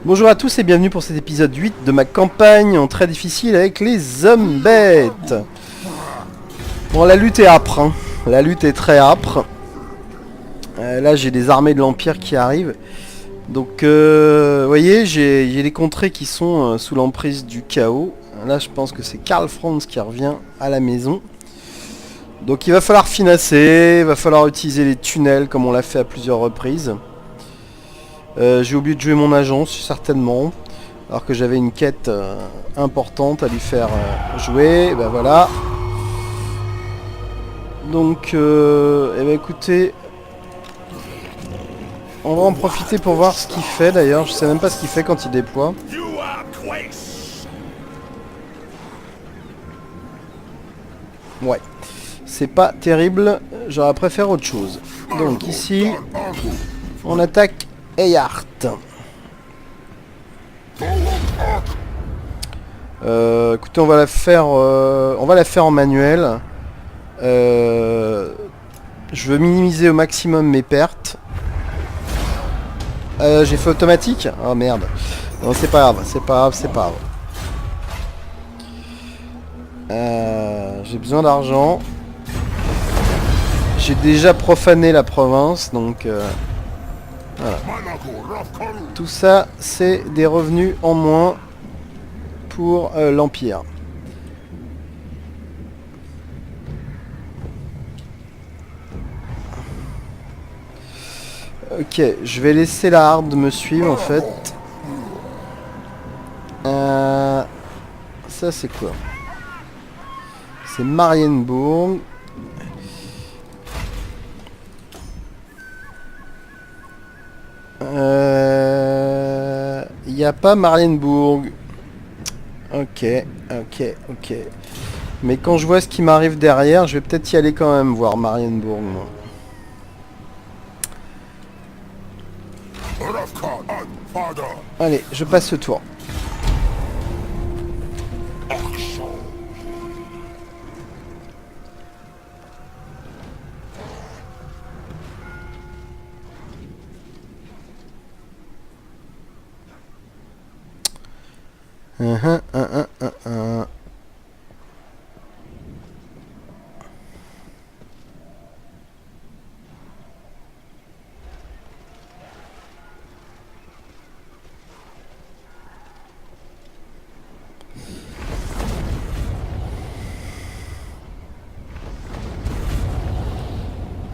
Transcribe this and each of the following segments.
Bonjour à tous et bienvenue pour cet épisode 8 de ma campagne en très difficile avec les zombettes. Bon, la lutte est âpre, hein. La lutte est très âpre. Là j'ai des armées de l'Empire qui arrivent. Donc vous voyez, j'ai des contrées qui sont sous l'emprise du chaos. Là je pense que c'est Karl Franz qui revient à la maison. Donc il va falloir finasser, il va falloir utiliser les tunnels comme on l'a fait à plusieurs reprises. J'ai oublié de jouer mon agent, certainement, alors que j'avais une quête importante à lui faire jouer. Et ben voilà. Donc, eh ben écoutez, on va en profiter pour voir ce qu'il fait d'ailleurs. Je sais même pas ce qu'il fait quand il déploie. Ouais, c'est pas terrible. J'aurais préféré autre chose. Donc ici, on attaque Eyart. Écoutez, on va la faire en manuel. Je veux minimiser au maximum mes pertes. J'ai fait automatique. Oh merde. Non, c'est pas grave, c'est pas grave. J'ai besoin d'argent. J'ai déjà profané la province, donc voilà. Tout ça, c'est des revenus en moins pour l'Empire. Ok, je vais laisser la harde me suivre en fait. Ça c'est quoi? C'est Marienbourg. Il n'y a pas Marienbourg. Ok. Mais quand je vois ce qui m'arrive derrière, je vais peut-être y aller quand même voir Marienbourg. Allez, je passe ce tour.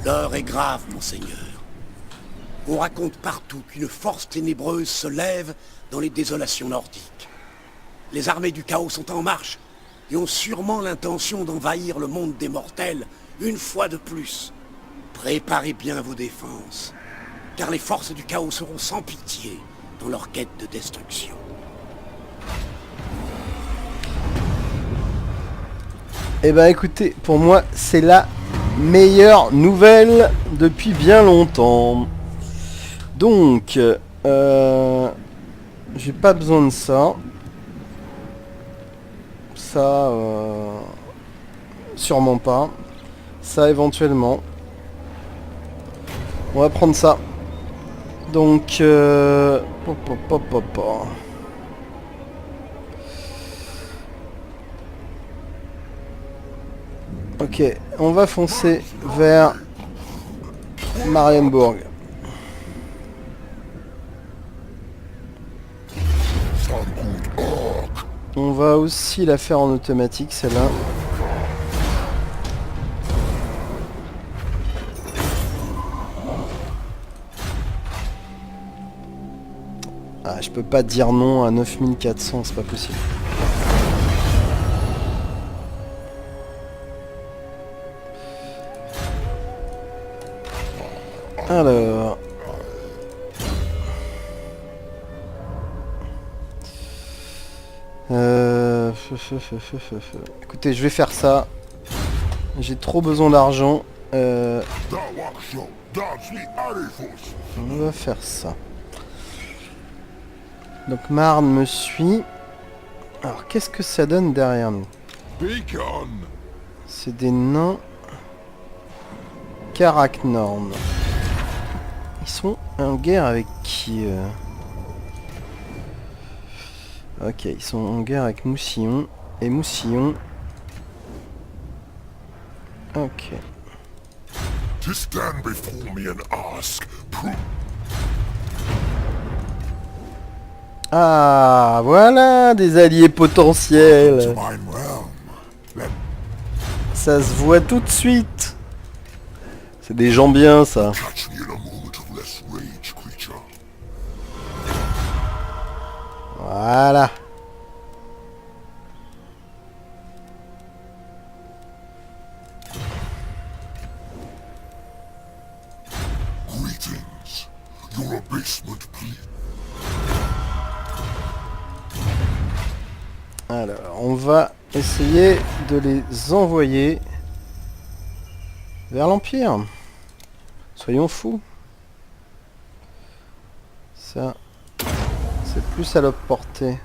L'heure est grave, monseigneur. On raconte partout qu'une force ténébreuse se lève dans les désolations nordiques. Les armées du chaos sont en marche et ont sûrement l'intention d'envahir le monde des mortels une fois de plus. Préparez bien vos défenses, car les forces du chaos seront sans pitié dans leur quête de destruction. Eh ben écoutez, pour moi, c'est la meilleure nouvelle depuis bien longtemps. Donc, j'ai pas besoin de ça. Ça, sûrement pas. Ça, éventuellement. On va prendre ça. Donc, ok, on va foncer vers Marienbourg. On va aussi la faire en automatique, celle-là. Ah, je peux pas dire non à 9400, c'est pas possible. Alors... Écoutez, je vais faire ça. J'ai trop besoin d'argent. On va faire ça. Donc Marne me suit. Alors qu'est-ce que ça donne derrière nous? C'est des nains Karaknorn. Ils sont en guerre avec qui Ok, ils sont en guerre avec Moussillon. Et Moussillon... Ok. Ah, voilà des alliés potentiels. Ça se voit tout de suite. C'est des gens bien, ça. Voilà. Alors, on va essayer de les envoyer vers l'Empire. Soyons fous. Ça, c'est plus à leur portée.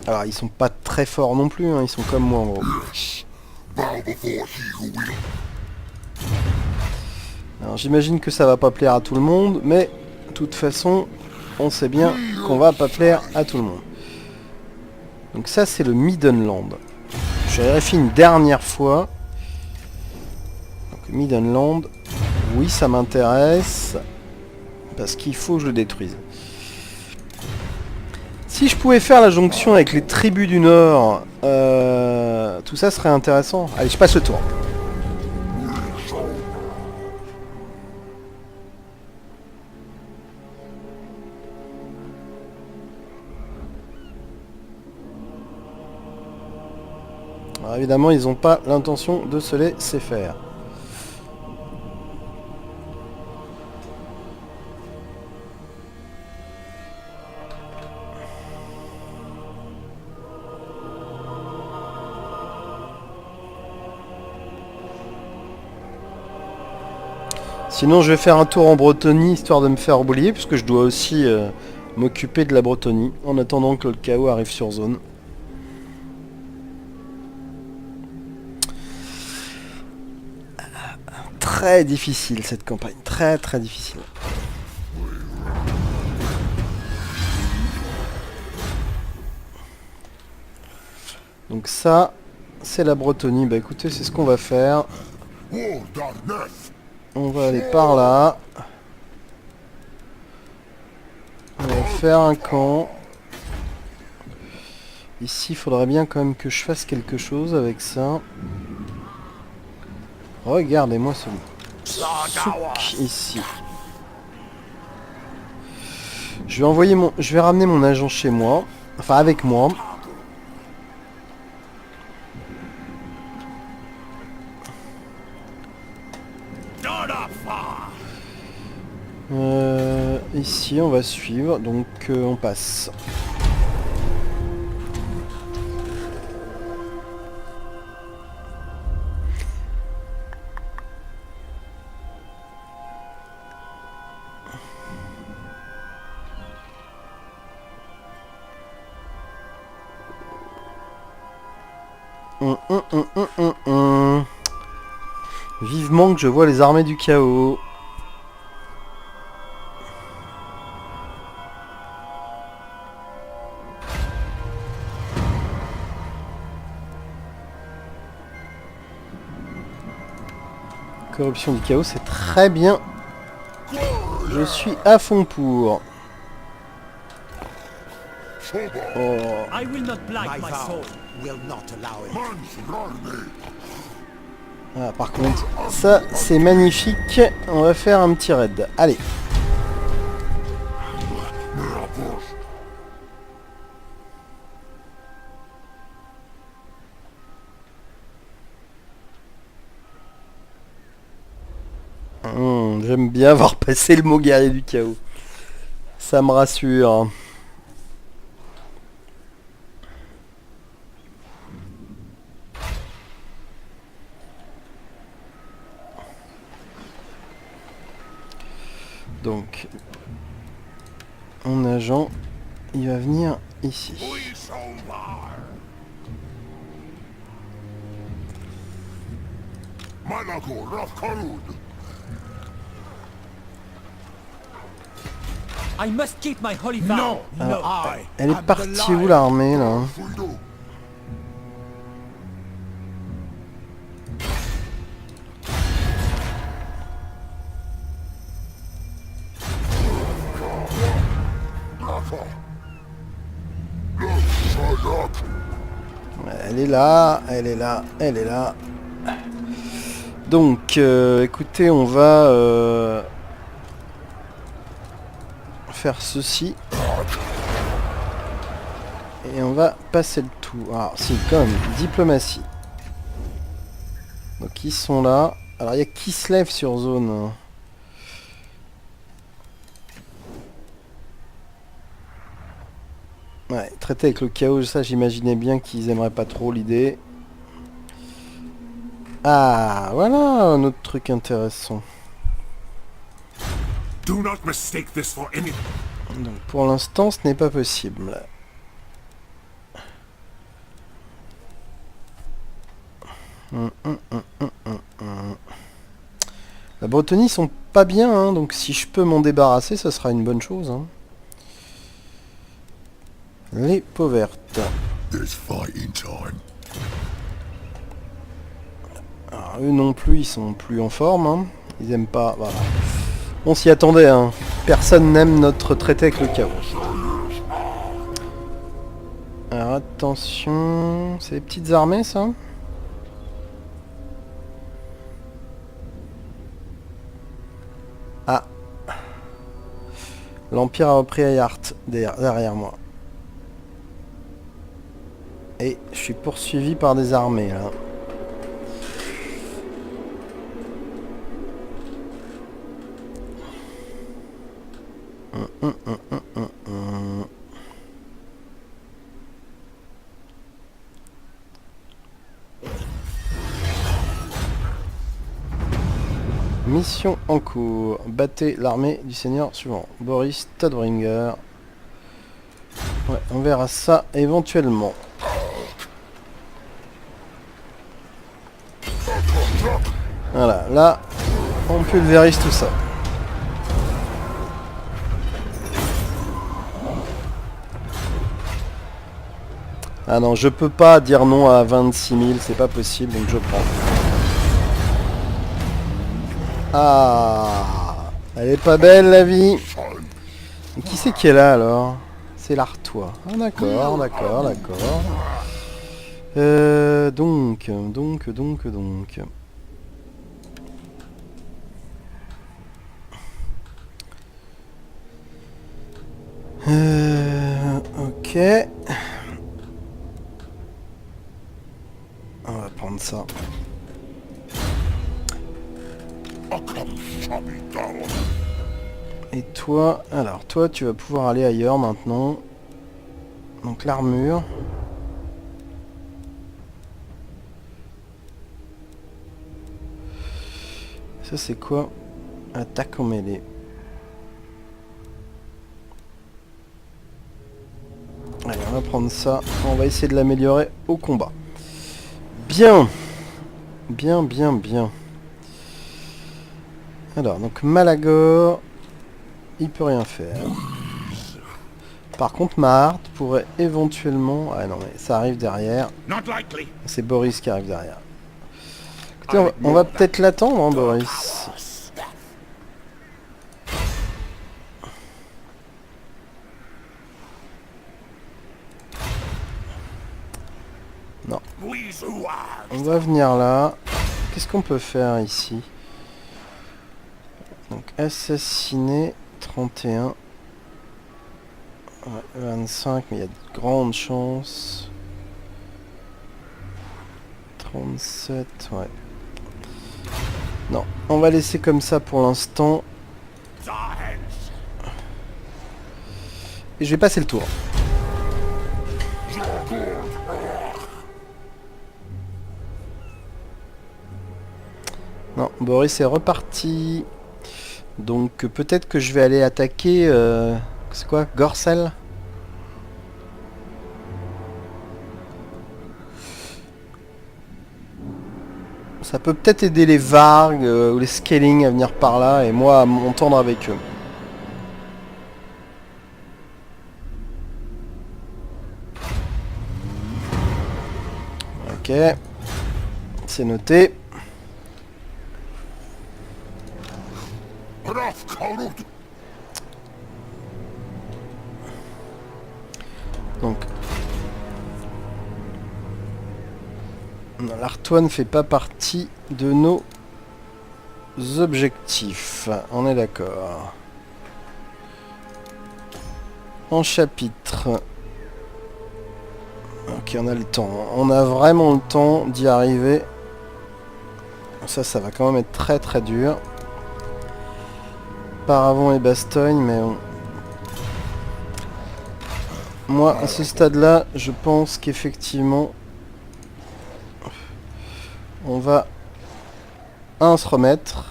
Alors, ils sont pas très forts non plus, hein, ils sont comme moi en gros. Alors, j'imagine que ça va pas plaire à tout le monde, mais de toute façon, on sait bien qu'on va pas plaire à tout le monde. Donc ça, c'est le Middenland. Je vérifie une dernière fois. Donc Middenland, oui, ça m'intéresse. Parce qu'il faut que je le détruise. Si je pouvais faire la jonction avec les tribus du Nord, tout ça serait intéressant. Allez, je passe le tour. Alors évidemment, ils n'ont pas l'intention de se laisser faire. Sinon, je vais faire un tour en Bretonie, histoire de me faire oublier, puisque je dois aussi m'occuper de la Bretonie, en attendant que le chaos arrive sur zone. Très difficile cette campagne, très très difficile. Donc ça, c'est la Bretonie. Bah écoutez, c'est ce qu'on va faire. On va aller par là. On va faire un camp. Ici, il faudrait bien quand même que je fasse quelque chose avec ça. Regardez-moi ce souk ici. Je vais ramener mon agent chez moi. Enfin, avec moi. Ici, on va suivre. Donc, on passe. Vivement que je vois les armées du chaos. Corruption du chaos, c'est très bien. Je suis à fond pour. Oh. Ah, par contre, ça c'est magnifique. On va faire un petit raid. Allez. J'aime bien avoir passé le mot guerrier du chaos. Ça me rassure. Mon agent, il va venir ici. I must keep my holy vow. Elle est partie où l'armée là? Elle est là, elle est là, elle est là. Donc, écoutez, on va faire ceci. Et on va passer le tout. Alors, si, quand même, diplomatie. Donc, ils sont là. Alors, il y a qui se lève sur zone? Ouais, traiter avec le chaos, ça j'imaginais bien qu'ils aimeraient pas trop l'idée. Ah, voilà un autre truc intéressant. Do not mistake this for any. Donc pour l'instant, ce n'est pas possible. La Bretonie, ils sont pas bien, hein, donc si je peux m'en débarrasser, ça sera une bonne chose. Hein. Les peaux vertes. Alors, eux non plus, ils sont plus en forme. Hein. Ils aiment pas... Voilà. On s'y attendait. Hein. Personne n'aime notre traité avec le chaos. Alors attention... C'est les petites armées, ça? Ah. L'Empire a repris Ayart derrière moi. Et je suis poursuivi par des armées là. Mission en cours. Battez l'armée du seigneur suivant. Boris Todbringer. Ouais, on verra ça éventuellement. Voilà, là, on pulvérise tout ça. Ah non, je peux pas dire non à 26 000, c'est pas possible, donc je prends. Ah, elle est pas belle la vie. Et qui c'est qui est là alors? C'est l'Artois. Ah d'accord, d'accord, d'accord. Donc. Ok. On va prendre ça. Et toi, alors toi tu vas pouvoir aller ailleurs maintenant. Donc l'armure. Ça c'est quoi? Attaque en mêlée. Allez, on va prendre ça. On va essayer de l'améliorer au combat. Bien. Bien. Alors, donc Malagor, il peut rien faire. Par contre, Mahart pourrait éventuellement... Ah non, mais ça arrive derrière. C'est Boris qui arrive derrière. Écoutez, on va peut-être l'attendre, hein, Boris. Non. On va venir là. Qu'est-ce qu'on peut faire ici? Donc assassiner 31. Ouais, 25, mais il y a de grandes chances. 37, ouais. Non, on va laisser comme ça pour l'instant. Et je vais passer le tour. Non, Boris est reparti. Donc peut-être que je vais aller attaquer C'est quoi? Gorcel? Ça peut peut-être aider les Varg ou les Scaling à venir par là et moi à m'entendre avec eux. Ok. C'est noté. Donc l'Artoine fait pas partie de nos objectifs. On est d'accord. En chapitre. Ok, on a le temps. On a vraiment le temps d'y arriver. Ça va quand même être très très dur. Paravent et Bastogne, mais on... Moi, à ce stade-là, je pense qu'effectivement... On va... se remettre.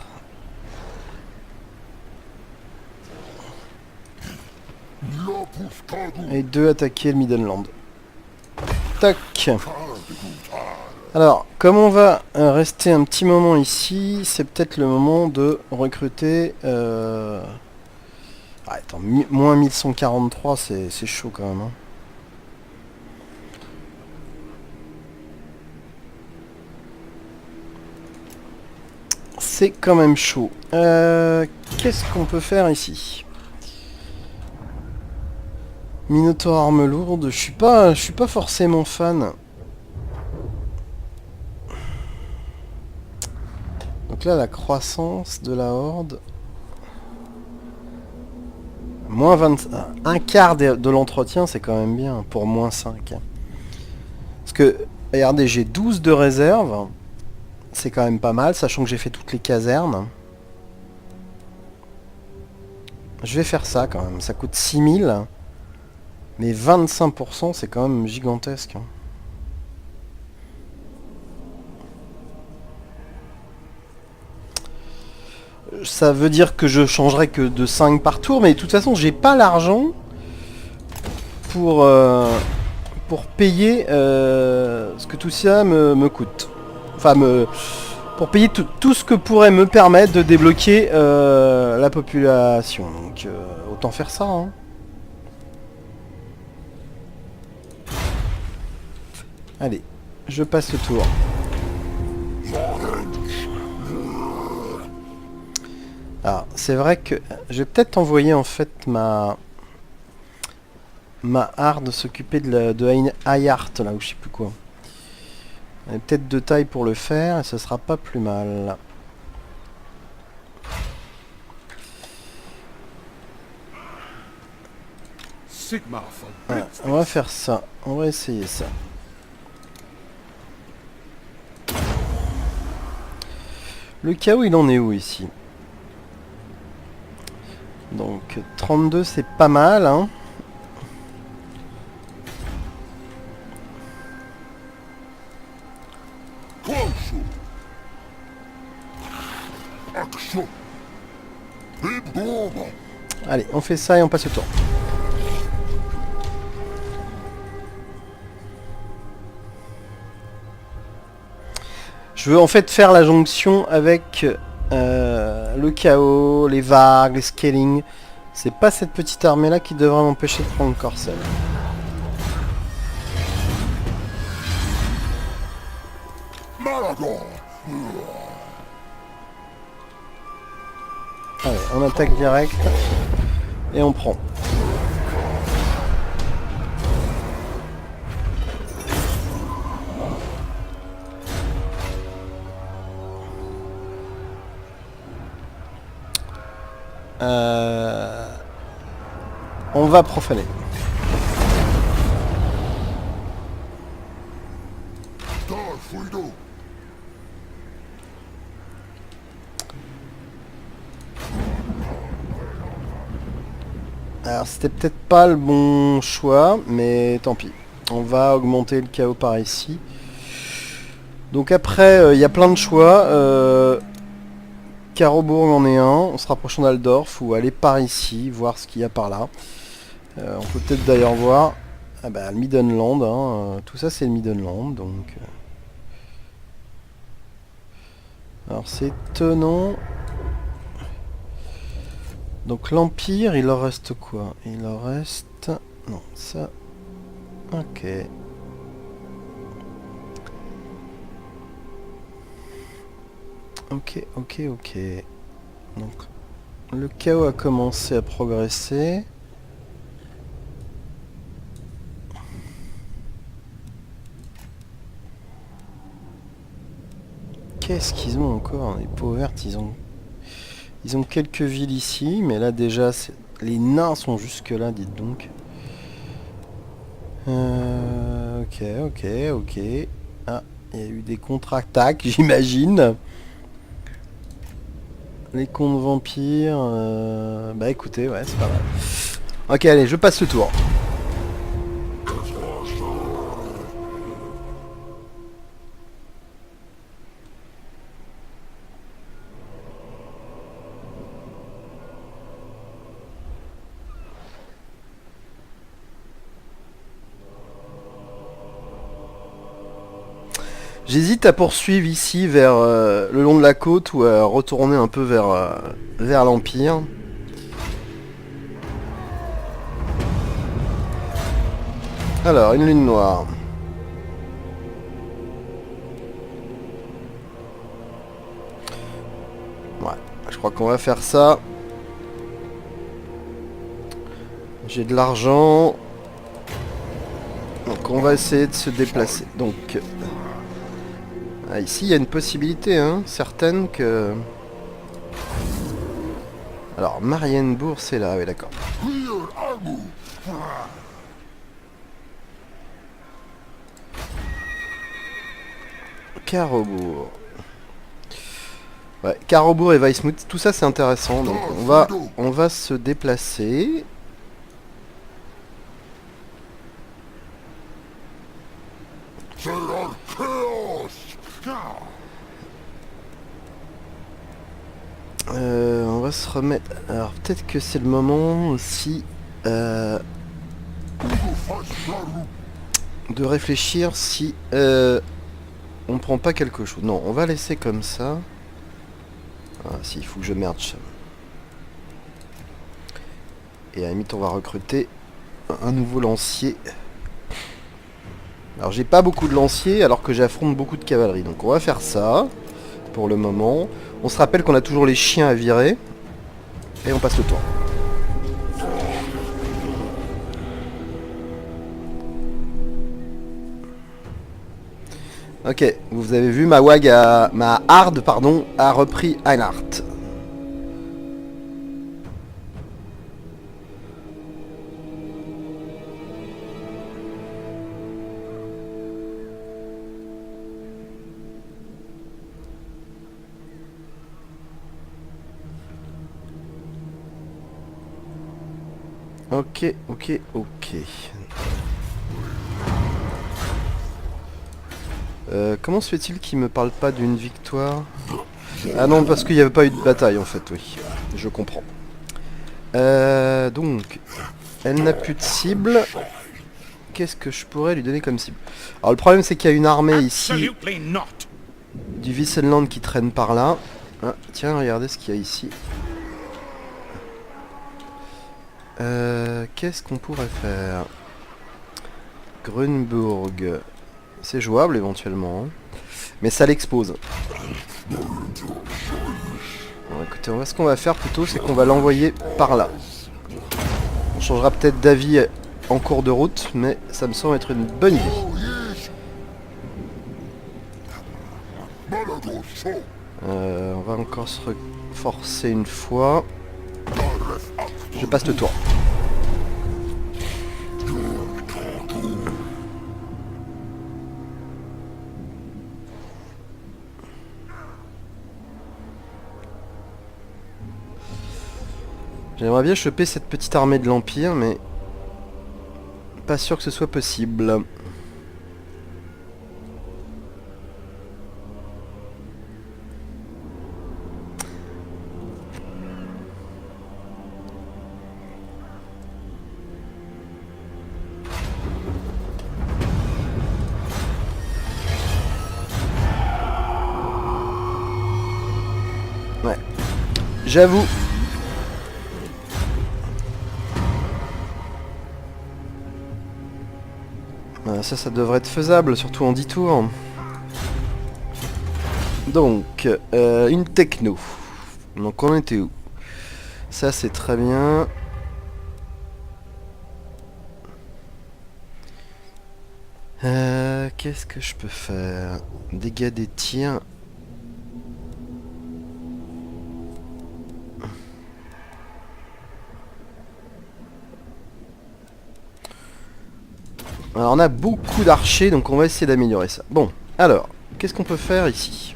Et 2, attaquer le Middenland. Tac. Alors, comme on va rester un petit moment ici, c'est peut-être le moment de recruter... Ah, attends, moins 1143, c'est chaud quand même. Hein. C'est quand même chaud. Qu'est-ce qu'on peut faire ici? Minotaur arme lourde, je suis pas forcément fan. Donc là, la croissance de la horde... Moins 20... Un quart de l'entretien, c'est quand même bien, pour moins 5. Parce que, regardez, j'ai 12 de réserve. C'est quand même pas mal, sachant que j'ai fait toutes les casernes. Je vais faire ça quand même, ça coûte 6000. Mais 25%, c'est quand même gigantesque. Ça veut dire que je changerai que de 5 par tour, mais de toute façon, j'ai pas l'argent pour payer ce que tout ça me coûte. Enfin, pour payer tout ce que pourrait me permettre de débloquer la population. Donc, autant faire ça, hein. Allez, je passe le tour. Alors, c'est vrai que je vais peut-être envoyer en fait ma harde s'occuper de Ayart, là, ou je sais plus quoi. Elle est peut-être de taille pour le faire, et ce sera pas plus mal. Voilà, on va faire ça, on va essayer ça. Le chaos, il en est où ici? Donc 32, c'est pas mal, hein. Allez, on fait ça et on passe le tour. Je veux en fait faire la jonction avec le chaos, les vagues, les scaling. C'est pas cette petite armée là qui devrait m'empêcher de prendre Corcel. Allez, on attaque direct et on prend. On va profaner. Alors c'était peut-être pas le bon choix, mais tant pis. On va augmenter le chaos par ici. Donc après, il y a plein de choix. Carobourg en est un, on se rapproche d'Aldorf ou aller par ici, voir ce qu'il y a par là. On peut peut-être d'ailleurs voir. Ah bah le Middenland, hein, tout ça c'est le Middenland, donc... Alors c'est étonnant. Donc l'Empire, il leur reste quoi? Il leur reste... Non, ça... Ok. Ok. Donc le chaos a commencé à progresser. Qu'est-ce qu'ils ont encore? Les peaux vertes, ils ont quelques villes ici, mais là déjà, les nains sont jusque là, dites donc. Ok. Ah, il y a eu des contre-attaques, j'imagine. Les contes vampires... Bah écoutez, ouais, c'est pas mal. Ok, allez, je passe le tour. J'hésite à poursuivre ici vers le long de la côte ou à retourner un peu vers l'Empire. Alors, une lune noire. Ouais, je crois qu'on va faire ça. J'ai de l'argent. Donc on va essayer de se déplacer. Donc... Ah, ici, il y a une possibilité, hein, certaine que... Alors, Marienbourg, c'est là, oui, d'accord. Carobourg. Ouais, Carobourg et Weissmuth, tout ça c'est intéressant, donc on va se déplacer. On va se remettre... Alors peut-être que c'est le moment aussi de réfléchir si on prend pas quelque chose. Non, on va laisser comme ça. Ah si, il faut que je merge. Et à la limite on va recruter un nouveau lancier. Alors j'ai pas beaucoup de lanciers alors que j'affronte beaucoup de cavalerie. Donc on va faire ça pour le moment. On se rappelle qu'on a toujours les chiens à virer. Et on passe le tour. Ok, vous avez vu, ma Hard, pardon, a repris Einhardt. Ok. Comment se fait-il qu'il me parle pas d'une victoire? Ah non, parce qu'il n'y avait pas eu de bataille en fait, oui. Je comprends. Donc, elle n'a plus de cible. Qu'est-ce que je pourrais lui donner comme cible? Alors le problème c'est qu'il y a une armée ici du Wissenland qui traîne par là. Ah, tiens, regardez ce qu'il y a ici. Qu'est-ce qu'on pourrait faire? Grunburg. C'est jouable éventuellement. Hein. Mais ça l'expose. Bon, écoutez, ce qu'on va faire plutôt, c'est qu'on va l'envoyer par là. On changera peut-être d'avis en cours de route, mais ça me semble être une bonne idée. On va encore se reforcer une fois. Je passe le tour. J'aimerais bien choper cette petite armée de l'Empire, mais pas sûr que ce soit possible. J'avoue. Ça devrait être faisable, surtout en 10 tours. Donc, une techno. Donc on était où? Ça c'est très bien. Qu'est-ce que je peux faire? Dégâts des tirs. Alors on a beaucoup d'archers, donc on va essayer d'améliorer ça. Bon, alors, qu'est-ce qu'on peut faire ici?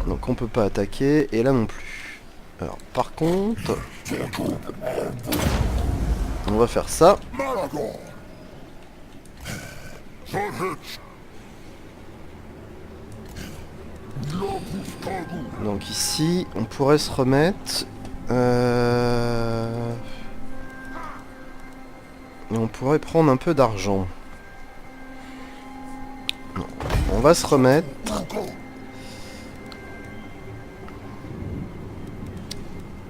Donc on peut pas attaquer, et là non plus. Alors par contre, on va faire ça. Donc ici, on pourrait se remettre. Et on pourrait prendre un peu d'argent. On va se remettre.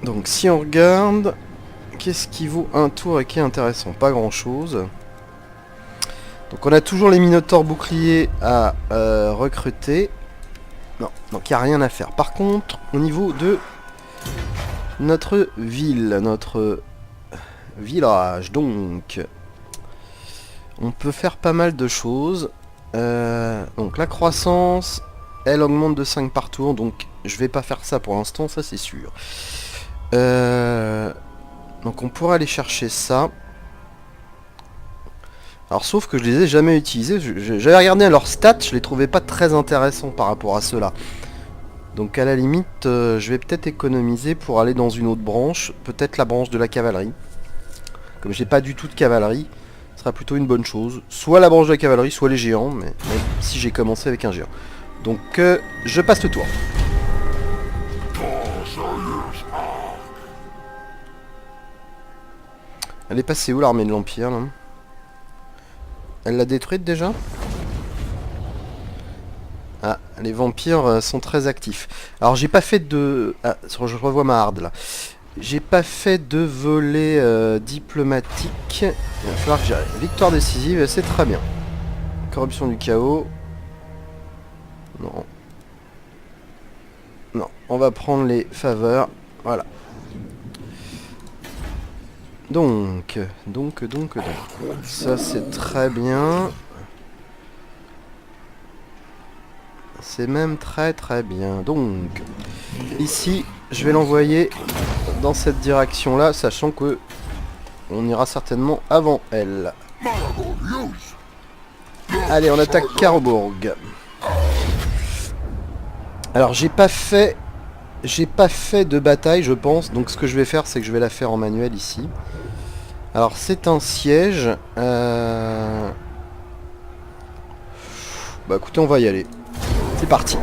Donc si on regarde, qu'est-ce qui vaut un tour et qui est intéressant? Pas grand chose. Donc on a toujours les minotaures boucliers à recruter. Non, donc il n'y a rien à faire. Par contre, au niveau de notre ville, notre village, donc on peut faire pas mal de choses. Donc la croissance, elle augmente de 5 par tour, donc je vais pas faire ça pour l'instant, ça c'est sûr. Donc on pourra aller chercher ça. Alors sauf que je les ai jamais utilisés, j'avais regardé leurs stats, je les trouvais pas très intéressants par rapport à ceux-là. Donc à la limite, je vais peut-être économiser pour aller dans une autre branche, peut-être la branche de la cavalerie. Comme j'ai pas du tout de cavalerie, ce sera plutôt une bonne chose. Soit la branche de la cavalerie, soit les géants, mais même si j'ai commencé avec un géant. Donc je passe le tour. Elle est passée où l'armée de l'Empire là? Elle l'a détruite déjà? Ah, les vampires sont très actifs. Alors j'ai pas fait de... Ah, je revois ma harde là. J'ai pas fait de volet diplomatique. Il va falloir que j'arrive. Victoire décisive, c'est très bien. Corruption du chaos. Non. Non, on va prendre les faveurs. Voilà. Donc. Ça c'est très bien. C'est même très très bien. Donc, ici, je vais l'envoyer dans cette direction-là, sachant que on ira certainement avant elle. Allez, on attaque Carbourg. Alors, j'ai pas fait de bataille, je pense. Donc, ce que je vais faire, c'est que je vais la faire en manuel ici. Alors, c'est un siège. Bah, écoutez, on va y aller. C'est parti.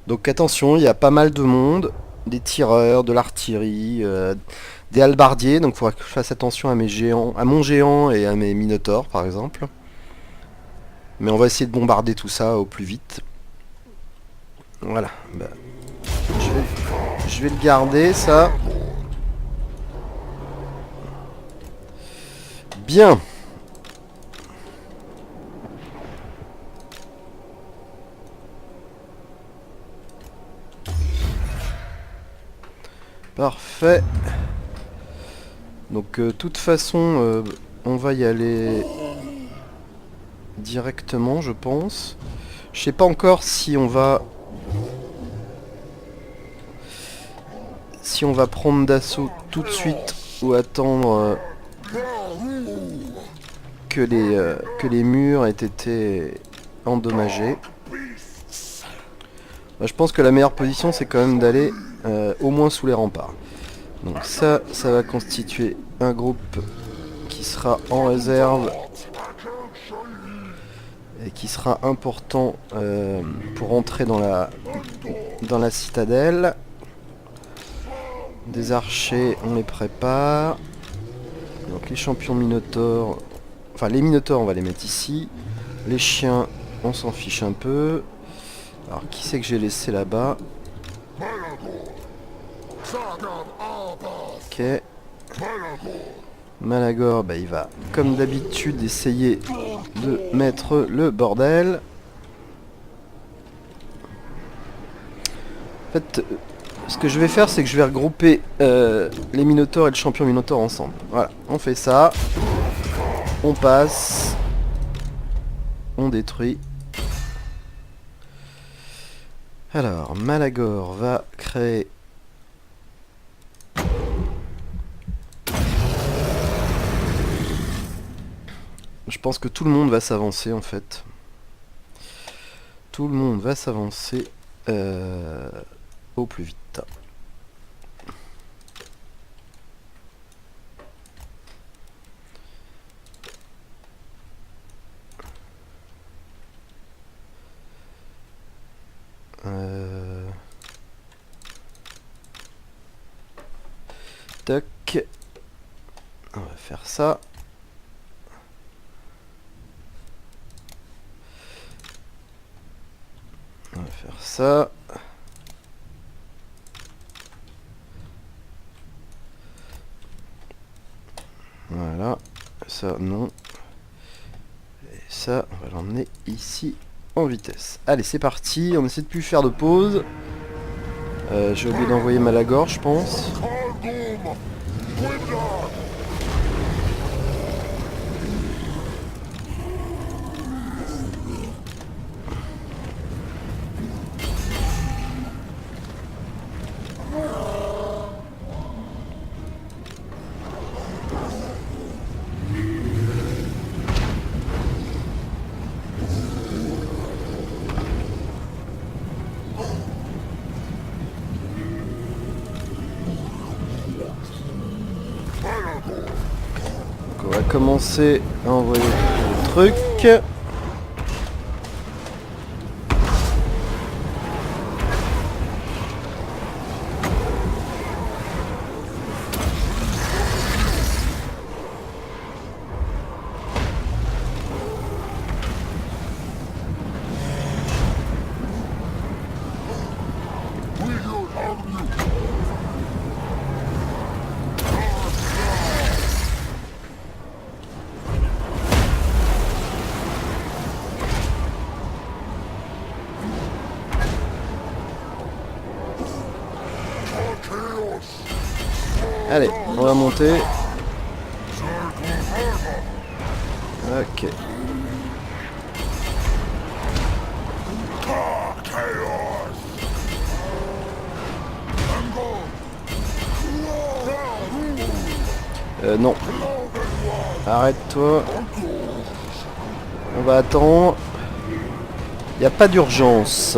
Donc attention, il y a pas mal de monde, des tireurs, de l'artillerie, des halbardiers, donc il faudra que je fasse attention à mes géants, à mon géant et à mes minotaures par exemple. Mais on va essayer de bombarder tout ça au plus vite. Voilà. Bah, je vais le garder ça. Bien. Parfait. Donc toute façon on va y aller directement je pense. Je sais pas encore si on va prendre d'assaut tout de suite ou attendre que les murs aient été endommagés. Bah, je pense que la meilleure position c'est quand même d'aller au moins sous les remparts. Donc ça va constituer un groupe qui sera en réserve et qui sera important pour entrer dans la citadelle. Des archers, on les prépare. Donc les champions minotaures, enfin les minotaures on va les mettre ici. Les chiens, on s'en fiche un peu. Alors, qui c'est que j'ai laissé là-bas? Ok. Malagor, bah, il va, comme d'habitude, essayer de mettre le bordel. En fait, ce que je vais faire, c'est que je vais regrouper les Minotaures et le champion Minotaure ensemble. Voilà, on fait ça. On passe. On détruit. Alors, Malagor va créer... Je pense que tout le monde va s'avancer en fait. Tout le monde va s'avancer au plus vite. Toc. On va faire ça. On va faire ça. Voilà. Ça, non. Et ça, on va l'emmener ici en vitesse. Allez, c'est parti. On essaie de plus faire de pause. J'ai oublié d'envoyer Malagor, je pense. On va commencer à envoyer le truc. Allez, on va monter. Ok. Non. Arrête-toi. On va attendre. Il n'y a pas d'urgence.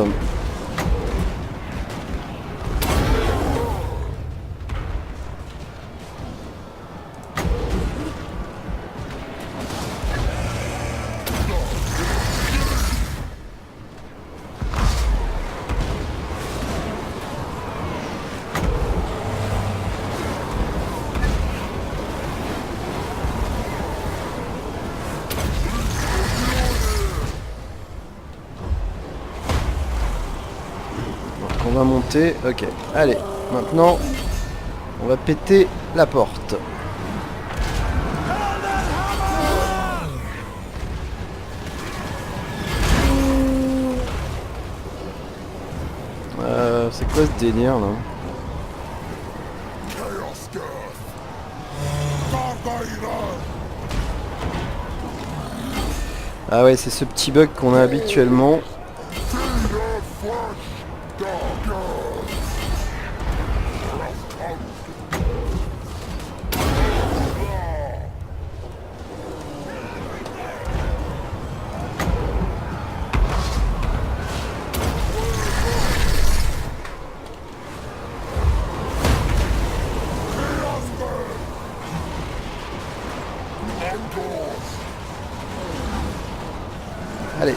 On va monter, ok. Allez, maintenant, on va péter la porte. C'est quoi ce délire là? Ah ouais, c'est ce petit bug qu'on a habituellement. Allez.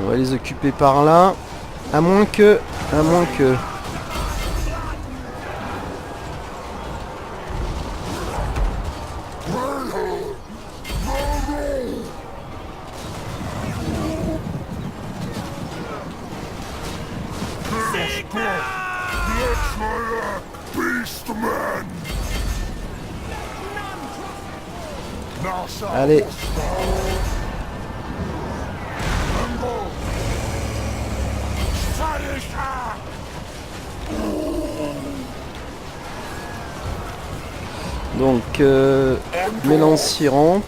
On va les occuper par là. À moins que... Allez. Donc, Mélanciran.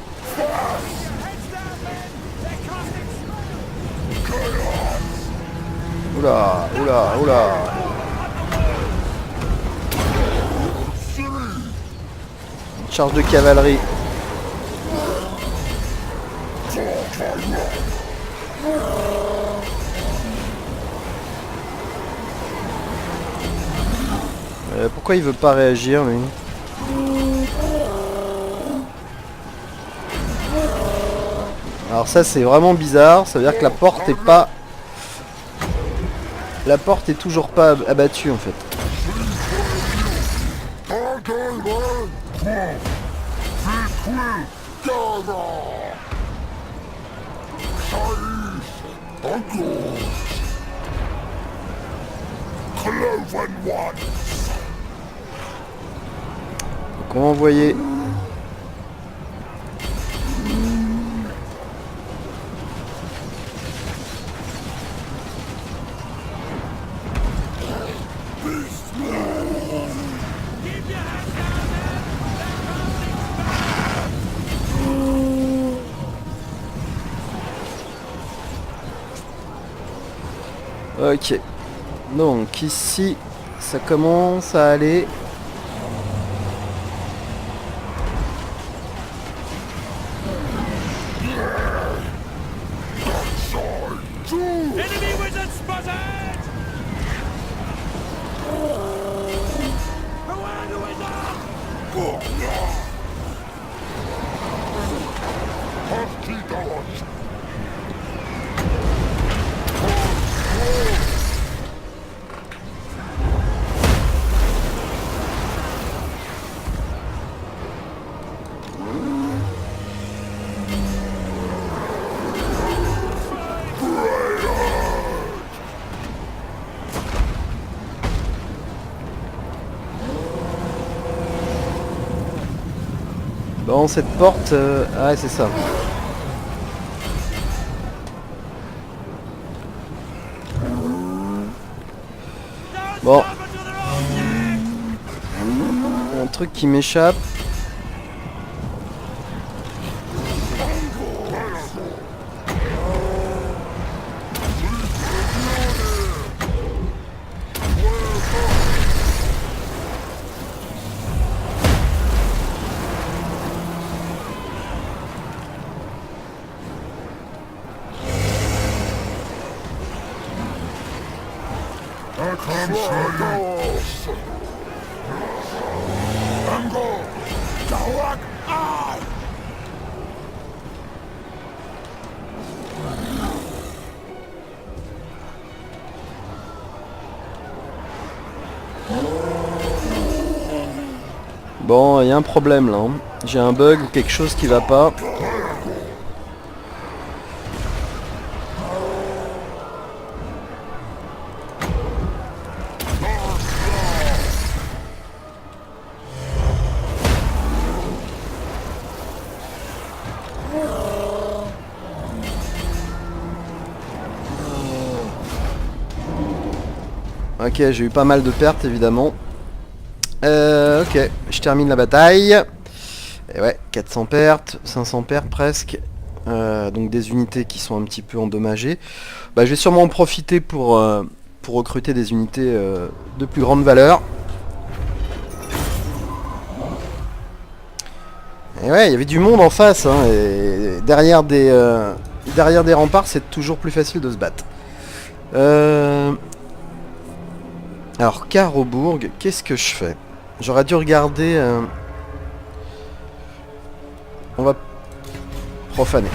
Oula, oula, oula. Une charge de cavalerie. Pourquoi il veut pas réagir, lui? Alors ça c'est vraiment bizarre, ça veut dire que la porte est pas... La porte est toujours pas abattue en fait. Donc on va envoyer... Ok. Donc ici, ça commence à aller. Enemy wizard spotted! Beware the wizard! Bon, cette porte... Ah ouais, c'est ça. Bon. Un truc qui m'échappe. Bon, il y a un problème là. Hein. J'ai un bug ou quelque chose qui va pas. Ok, j'ai eu pas mal de pertes évidemment. Ok, je termine la bataille. Et ouais, 400 pertes, 500 pertes presque. Donc des unités qui sont un petit peu endommagées. Bah, je vais sûrement en profiter pour recruter des unités de plus grande valeur. Et ouais, il y avait du monde en face. Hein, et derrière des remparts, c'est toujours plus facile de se battre. Alors, Carobourg, qu'est-ce que je fais? J'aurais dû regarder... On va profaner.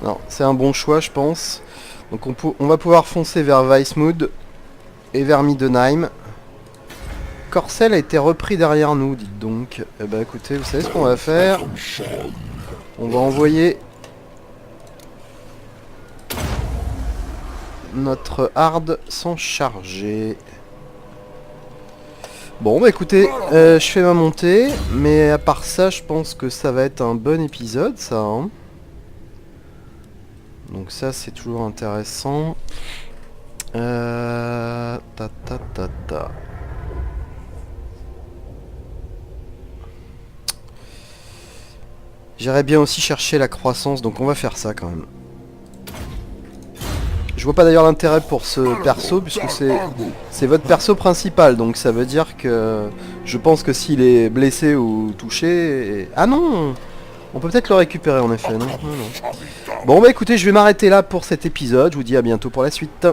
Non, c'est un bon choix, je pense. Donc on va pouvoir foncer vers Weissmude et vers Middenheim. Corcel a été repris derrière nous, dites donc. Eh ben écoutez, vous savez ce qu'on va faire? On va envoyer notre hard s'en charger. Bon bah écoutez, je fais ma montée, mais à part ça, je pense que ça va être un bon épisode, ça. Hein. Donc ça, c'est toujours intéressant. Ta. J'irais bien aussi chercher la croissance, donc on va faire ça quand même. Je vois pas d'ailleurs l'intérêt pour ce perso, puisque c'est votre perso principal, donc ça veut dire que je pense que s'il est blessé ou touché... Ah non! On peut peut-être le récupérer en effet, non. Bon bah écoutez, je vais m'arrêter là pour cet épisode, je vous dis à bientôt pour la suite.